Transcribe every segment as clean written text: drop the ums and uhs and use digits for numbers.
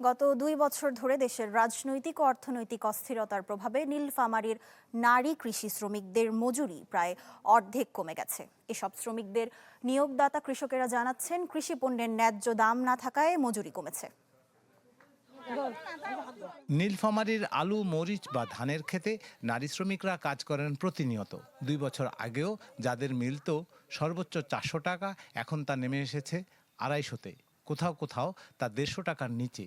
গত 2 বছর ধরে দেশের রাজনৈতিক ও অর্থনৈতিক অস্থিরতার প্রভাবে নীলফামারীর নারী কৃষি শ্রমিকদের মজুরি প্রায় অর্ধেক কমে গেছে। এসব শ্রমিকদের নিয়োগদাতা কৃষকেরা জানাচ্ছেন, কৃষি পণ্যের ন্যায্য দাম না থাকায় মজুরি কমেছে। নীলফামারীর আলু, মরিচ বা ধানের ক্ষেতে নারী শ্রমিকরা কাজ করেন প্রতিনিয়ত। 2 বছর আগেও যাদের মিলত সর্বোচ্চ 400 টাকা, এখন তা নেমে এসেছে 250-তে, কোথাও কোথাও তা 150 টাকার নিচে।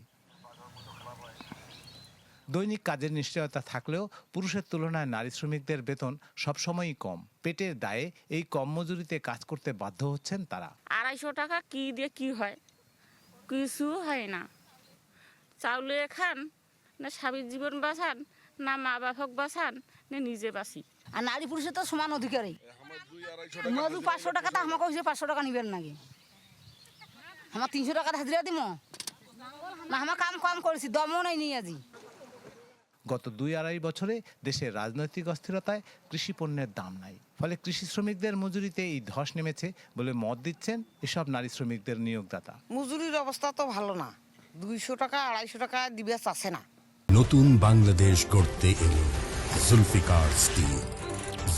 দৈনিক কাজের নিশ্চয়তা থাকলেও পুরুষের তুলনায় নারী শ্রমিকদের বেতন সবসময়ই কম। পেটের দায়ে এই কম মজুরিতে কাজ করতে বাধ্য হচ্ছেন তারা। 250 টাকা কি দিয়ে কি হয়? কিছু হয় না। চাউলে খান না, স্বামীর জীবন বাঁচান না, মা বাপক বাঁচান না, নিজে বাঁচি। আর নারী পুরুষের তো সমান অধিকারই। মজুর 500 টাকা তো আমাকে 500 টাকা নিবেন নাকি? আমার 300 টাকা হাজিরা দিব না? আমার কাম কম করেছি, দমও নাই নিয়ে আজি। গত 2-2.5 বছরে দেশের রাজনৈতিক অস্থিরতায় কৃষি পণ্যের দাম নাই, ফলে কৃষি শ্রমিকদের মজুরিতে এই ধস নেমেছে বলে মত দিচ্ছেন এসব নারী শ্রমিকদের নিয়োগদাতা। মজুরির অবস্থা তো ভালো না, 200 টাকা 250 টাকা দিবে চাচ্ছে না। নতুন বাংলাদেশ গড়তে এলো জুলফিকার স্টিল।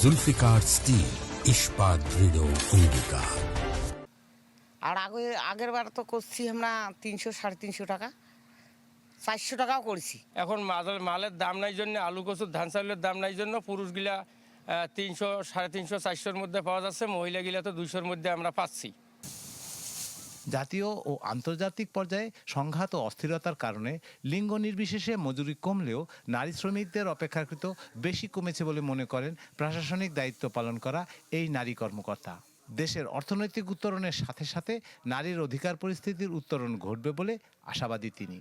জুলফিকার স্টিল, ইস্পাত দৃঢ় অঙ্গীকার। আর আগের বার তো করছি আমরা 300-350 টাকা, 400 টাকাও করছি। এখন মালের দাম নাই জন্য, আলু, কচুর, ধান চাউলের দাম নাই জন্য পুরুষগুলা 300, 350, 400-র মধ্যে পাওয়া যাচ্ছে, মহিলাগুলা তো 200-র মধ্যে আমরা পাচ্ছি। জাতীয় ও আন্তর্জাতিক পর্যায়ে সংঘাত ও অস্থিরতার কারণে লিঙ্গ নির্বিশেষে মজুরি কমলেও নারী শ্রমিকদের অপেক্ষাকৃত বেশি কমেছে বলে মনে করেন প্রশাসনিক দায়িত্ব পালন করা এই নারী কর্মকর্তা। দেশের অর্থনৈতিক উত্তরণের সাথে সাথে নারীর অধিকার পরিস্থিতির উত্তরণ ঘটবে বলে আশাবাদী তিনি।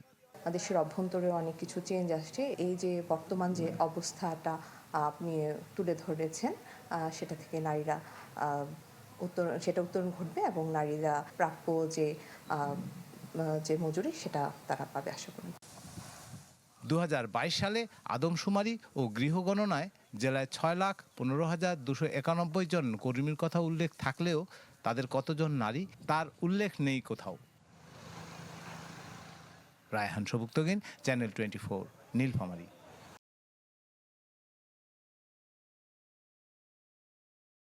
দেশের অভ্যন্তরে অনেক কিছু চেঞ্জ আসছে। এই যে বর্তমান যে অবস্থাটা আপনি তুলে ধরেছেন, সেটা থেকে নারীরা উত্তরণ ঘটবে এবং নারীরা প্রাপ্য যে মজুরি সেটা তারা পাবে আশা করি। 2022 সালে আদমশুমারি ও গৃহগণনায় জেলায় 6,15,291 জন কর্মীর কথা উল্লেখ থাকলেও তাদের কতজন নারী তার উল্লেখ নেই কোথাও। রায়হান সবুক্তগিন, চ্যানেল 24, নীলফামারী।